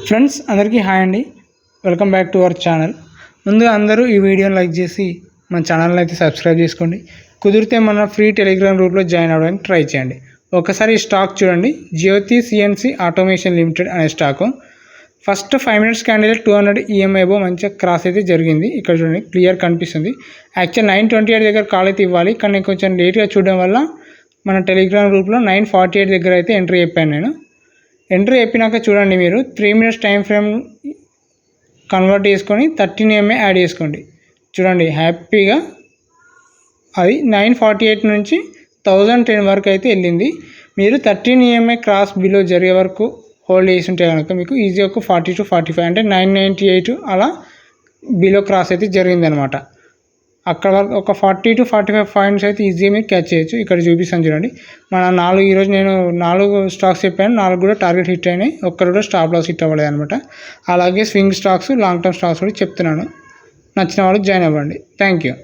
Friends అందరికీ hi అండి. Welcome back to our channel. ముందుగా అందరూ ఈ వీడియోని లైక్ చేసి మన ఛానల్ని అయితే సబ్స్క్రైబ్ చేసుకోండి. కుదిరితే మన ఫ్రీ టెలిగ్రామ్ గ్రూప్లో జాయిన్ అవ్వడానికి ట్రై చేయండి. ఒకసారి ఈ స్టాక్ చూడండి, జ్యోతి సిఎన్సి ఆటోమేషన్ లిమిటెడ్ అనే stock. First 5 minutes candle 200 EMA అబో మంచిగా క్రాస్ అయితే జరిగింది. ఇక్కడ చూడండి క్లియర్ కనిపిస్తుంది. యాక్చువల్ 928 దగ్గర కాల్ అయితే ఇవ్వాలి, కానీ కొంచెం లేట్గా చూడడం వల్ల మన టెలిగ్రామ్ గ్రూప్లో 948 దగ్గర అయితే ఎంట్రీ అయిపోయాను నేను. ఎంట్రీ అయిపోయినాక చూడండి, మీరు 3 minutes టైం ఫ్రేమ్ కన్వర్ట్ చేసుకొని 13 EMA యాడ్ చేసుకోండి. చూడండి హ్యాపీగా అది 948 నుంచి 1010 వరకు అయితే వెళ్ళింది. మీరు 13 EMA క్రాస్ బిలో జరిగే వరకు హోల్డ్ చేసి ఉంటే కనుక మీకు ఈజీ ఒక 40 to 45 అంటే 998 అలా బిలో క్రాస్ అయితే జరిగిందనమాట. అక్కడ వరకు ఒక 40 to 45 పాయింట్స్ అయితే ఈజీగా మీరు క్యాచ్ చేయొచ్చు. ఇక్కడ చూపిస్తాను చూడండి. ఈరోజు నేను 4 స్టాక్స్ చెప్పాను, 4 కూడా టార్గెట్ హిట్ అయినాయి, ఒక్కరు కూడా స్టాప్ లాస్ హిట్ అవ్వలేదు అనమాట. అలాగే swing stocks, long term stocks కూడా చెప్తున్నాను. నచ్చిన వాళ్ళు జాయిన్ అవ్వండి. Thank you.